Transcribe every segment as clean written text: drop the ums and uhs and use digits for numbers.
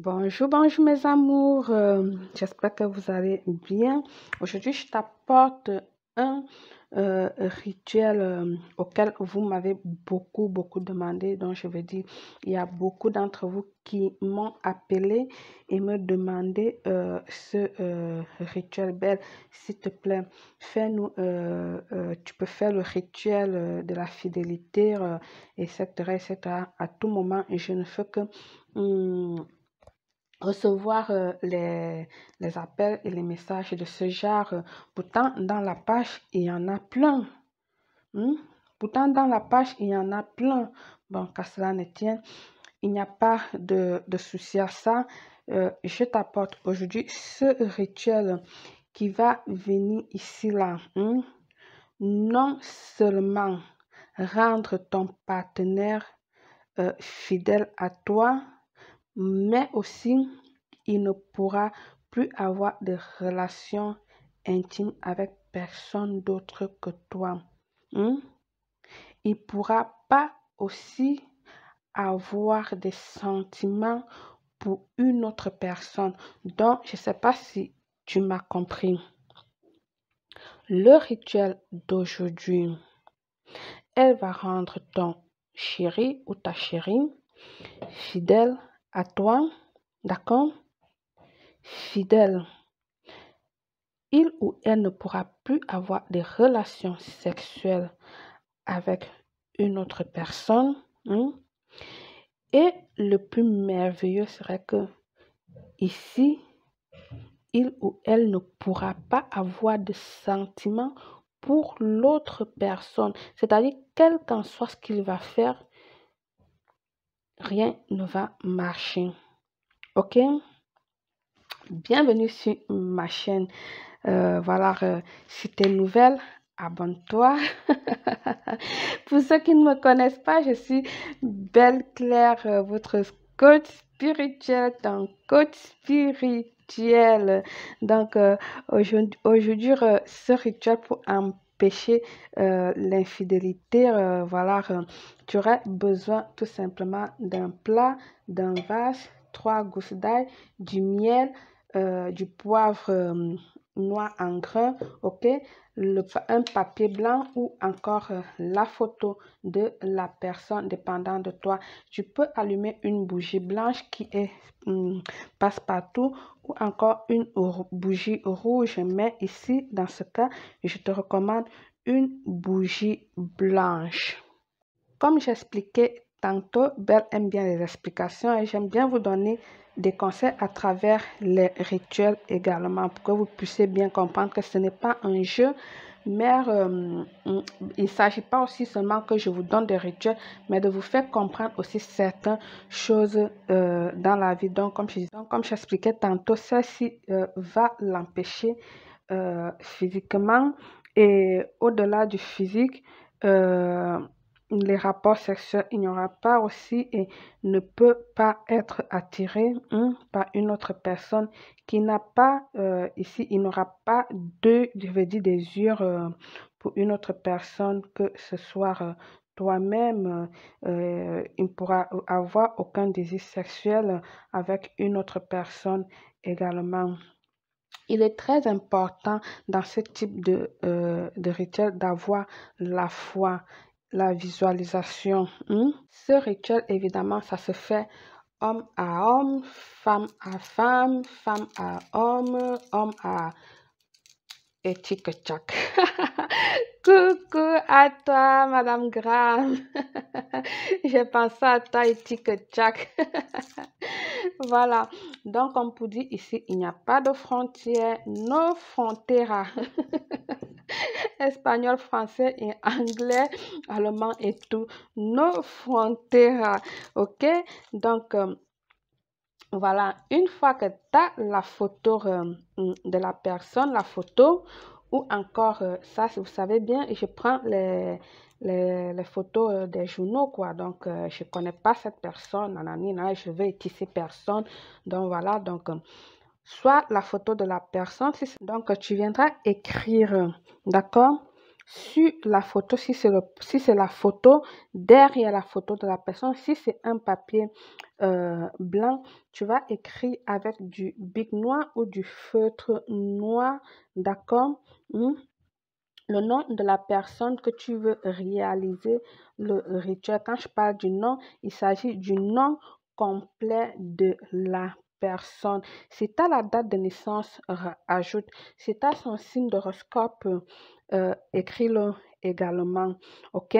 Bonjour, bonjour mes amours. J'espère que vous allez bien. Aujourd'hui, je t'apporte un rituel auquel vous m'avez beaucoup demandé. Donc, je veux dire, il y a beaucoup d'entre vous qui m'ont appelé et me demandé ce rituel. Belle, s'il te plaît, fais-nous, tu peux faire le rituel de la fidélité, etc., etc. À tout moment, je ne fais que recevoir les appels et les messages de ce genre. Pourtant, dans la page, il y en a plein. Hmm? Pourtant, dans la page, il y en a plein. Bon, qu'à cela ne tienne, il n'y a pas de souci à ça. Je t'apporte aujourd'hui ce rituel qui va venir ici, là. Non seulement rendre ton partenaire fidèle à toi, mais aussi il ne pourra plus avoir de relations intimes avec personne d'autre que toi. Il ne pourra pas aussi avoir des sentiments pour une autre personne. Donc, je ne sais pas si tu m'as compris. Le rituel d'aujourd'hui, elle va rendre ton chéri ou ta chérie fidèle à toi, d'accord? Fidèle. Il ou elle ne pourra plus avoir des relations sexuelles avec une autre personne. Et le plus merveilleux serait que ici, il ou elle ne pourra pas avoir de sentiments pour l'autre personne. C'est-à-dire, quel qu'en soit ce qu'il va faire, rien ne va marcher. OK? Bienvenue sur ma chaîne. Voilà, si tu es nouvelle, abonne-toi. Pour ceux qui ne me connaissent pas, je suis Belle Claire, votre coach spirituel, ton coach spirituel. Donc, aujourd'hui, ce rituel pour empêcher l'infidélité, voilà, tu aurais besoin tout simplement d'un plat, d'un vase, 3 gousses d'ail, du miel, du poivre noir en grain, ok, un papier blanc ou encore la photo de la personne dépendant de toi. Tu peux allumer une bougie blanche qui est passe-partout ou encore une bougie rouge, mais ici, dans ce cas, je te recommande une bougie blanche. Comme j'expliquais tantôt, Belle aime bien les explications et j'aime bien vous donner des conseils à travers les rituels également pour que vous puissiez bien comprendre que ce n'est pas un jeu, mais il ne s'agit pas aussi seulement que je vous donne des rituels, mais de vous faire comprendre aussi certaines choses dans la vie. Donc, comme j'expliquais tantôt, celle-ci va l'empêcher physiquement et au-delà du physique, les rapports sexuels, il n'y aura pas aussi et ne peut pas être attiré par une autre personne qui n'a pas, ici, il n'aura pas je veux dire, des yeux pour une autre personne que ce soit toi-même. Il ne pourra avoir aucun désir sexuel avec une autre personne également. Il est très important dans ce type de rituel d'avoir la foi, la visualisation. Ce rituel, évidemment, ça se fait homme à homme, femme à femme, femme à homme à... Et tic-tac. Coucou à toi, Madame Graham. J'ai pensé à toi et tic-tac. Voilà. Donc, comme pour dire ici, il n'y a pas de frontières. No frontera. Espagnol, français et anglais, allemand et tout. No frontera. OK? Donc, voilà, une fois que tu as la photo de la personne, la photo, ou encore, ça, si vous savez bien, je prends les photos des journaux, quoi. Donc, je ne connais pas cette personne, nanani, je veux tisser personne. Donc, voilà, donc, soit la photo de la personne, donc, tu viendras écrire, d'accord? sur la photo, si c'est la photo, derrière la photo de la personne, si c'est un papier blanc, tu vas écrire avec du bic noir ou du feutre noir, d'accord? Le nom de la personne que tu veux réaliser le rituel. Quand je parle du nom, il s'agit du nom complet de la personne. Si tu as la date de naissance, ajoute. Si tu as son signe d'horoscope, écris-le également. OK?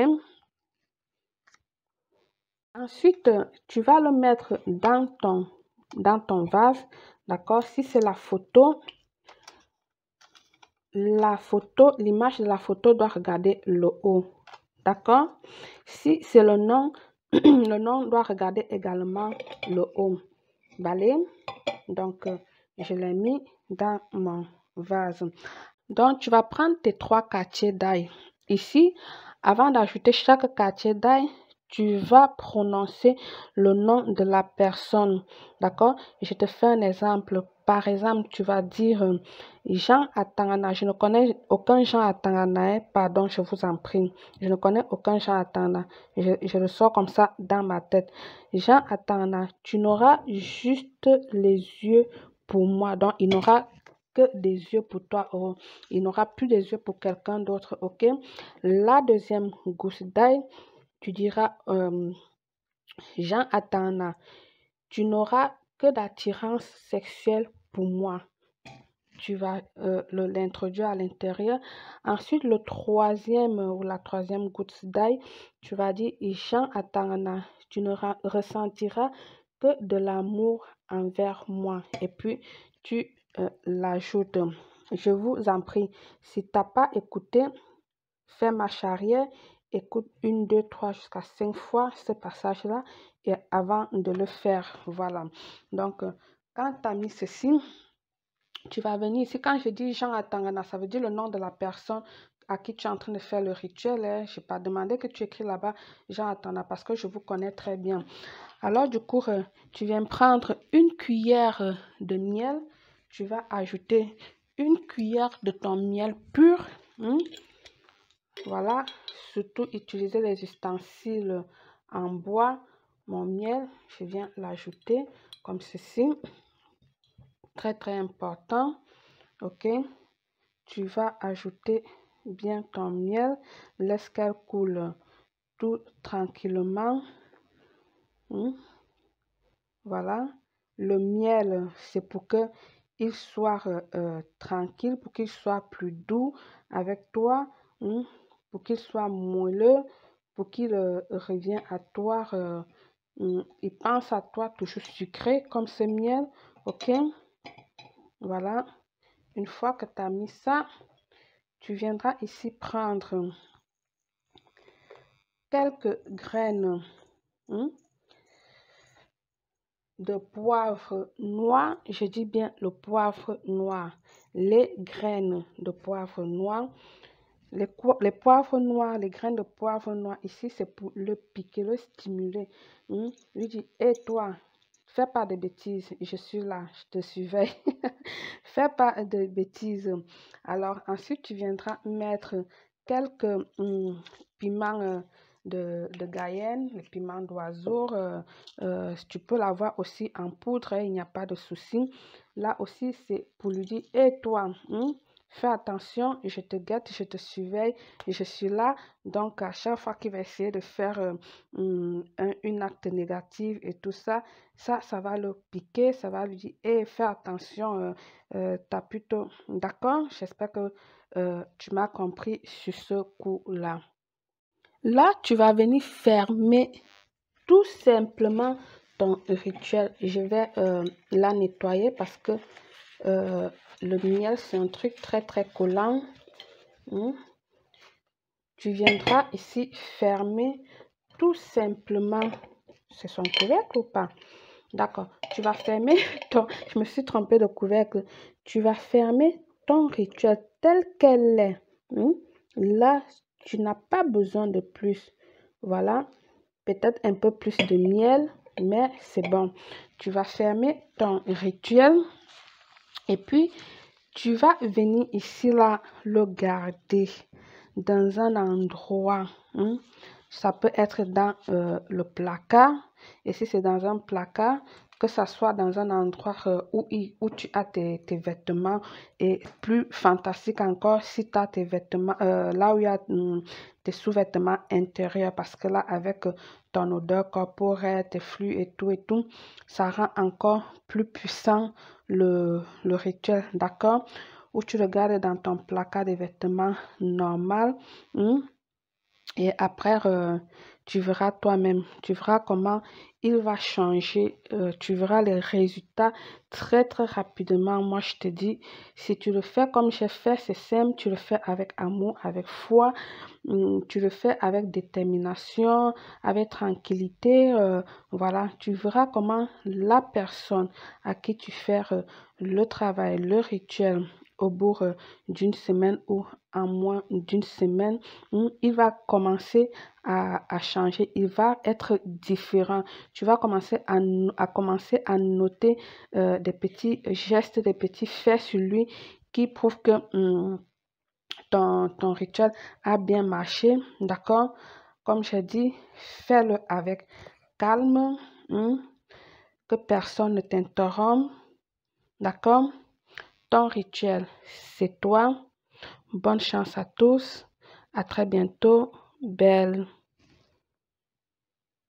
Ensuite, tu vas le mettre dans ton vase. D'accord? Si c'est l'image de la photo doit regarder le haut. D'accord? Si c'est le nom, le nom doit regarder également le haut. Balai. Donc, je l'ai mis dans mon vase. Donc, tu vas prendre tes 3 quartiers d'ail. Ici, avant d'ajouter chaque quartier d'ail, tu vas prononcer le nom de la personne. D'accord? Je te fais un exemple. Par exemple, tu vas dire Jean Atangana. Je ne connais aucun Jean Atangana. Pardon, je vous en prie. Je ne connais aucun Jean Atangana. Je le sors comme ça dans ma tête. Jean Atangana, tu n'auras juste les yeux pour moi. Donc, il n'aura que des yeux pour toi. Oh, il n'aura plus des yeux pour quelqu'un d'autre. OK? La deuxième gousse d'ail, tu diras Jean Atana, tu n'auras que d'attirance sexuelle pour moi. Tu vas l'introduire à l'intérieur. Ensuite, le troisième ou la troisième goutte d'ail, tu vas dire Jean Atana, tu ne ressentiras que de l'amour envers moi. Et puis, tu l'ajoutes. Je vous en prie, si tu n'as pas écouté, fais marche arrière, écoute 1, 2, 3 jusqu'à 5 fois ce passage-là et avant de le faire. Voilà. Donc, quand tu as mis ceci, tu vas venir ici. Quand je dis Jean Atangana, ça veut dire le nom de la personne à qui tu es en train de faire le rituel. Hein. Je n'ai pas demandé que tu écris là-bas Jean Atangana parce que je vous connais très bien. Alors, du coup, tu viens prendre une cuillère de miel. Tu vas ajouter une cuillère de ton miel pur. Voilà, surtout utiliser les ustensiles en bois. Mon miel, je viens l'ajouter comme ceci. Très, très important. OK. Tu vas ajouter bien ton miel. Laisse qu'elle coule tout tranquillement. Voilà. Le miel, c'est pour que il soit tranquille, pour qu'il soit plus doux avec toi. Pour qu'il soit moelleux, pour qu'il revienne à toi, il pense à toi toujours sucré comme ce miel, ok? Voilà, une fois que tu as mis ça, tu viendras ici prendre quelques graines de poivre noir, je dis bien le poivre noir, les graines de poivre noir. Les poivres noirs, les graines de poivre noir, ici, c'est pour le piquer, le stimuler. Lui dit, hé toi, fais pas de bêtises, je suis là, je te surveille. Fais pas de bêtises. Alors, ensuite, tu viendras mettre quelques piments de Guyenne, les piments d'oiseau. Tu peux l'avoir aussi en poudre, il n'y a pas de souci. Là aussi, c'est pour lui dire, hé toi, fais attention, je te guette, je te surveille, je suis là. Donc, à chaque fois qu'il va essayer de faire un acte négatif et tout ça, ça va le piquer, ça va lui dire, hé, fais attention, t'as plutôt... D'accord? J'espère que tu m'as compris sur ce coup-là. Là, tu vas venir fermer tout simplement ton rituel. Je vais la nettoyer parce que le miel, c'est un truc très, très collant. Tu viendras ici fermer tout simplement. C'est son couvercle ou pas? D'accord. Tu vas fermer ton... Je me suis trompée de couvercle. Tu vas fermer ton rituel tel qu'elle est. Là, tu n'as pas besoin de plus. Voilà. Peut-être un peu plus de miel, mais c'est bon. Tu vas fermer ton rituel. Et puis, tu vas venir ici, là, le garder dans un endroit. Ça peut être dans le placard. Et si c'est dans un placard, que ça soit dans un endroit où tu as tes vêtements. Et plus fantastique encore, si tu as tes vêtements, là où il y a tes sous-vêtements intérieurs. Parce que là, avec ton odeur corporelle, tes flux et tout, ça rend encore plus puissant le rituel, d'accord? Où tu le gardes dans ton placard des vêtements normal. Et après, tu verras toi-même, tu verras comment il va changer, tu verras les résultats très très rapidement. Moi, je te dis, si tu le fais comme j'ai fait, c'est simple, tu le fais avec amour, avec foi, tu le fais avec détermination, avec tranquillité. Voilà, tu verras comment la personne à qui tu fais le travail, le rituel, au bout d'une semaine ou en moins d'une semaine, il va commencer à changer, il va être différent. Tu vas commencer commencer à noter des petits gestes, des petits faits sur lui qui prouvent que ton rituel a bien marché, d'accord? Comme j'ai dit, fais-le avec calme, que personne ne t'interrompt, d'accord? Ton rituel, c'est toi. Bonne chance à tous. À très bientôt. Belle.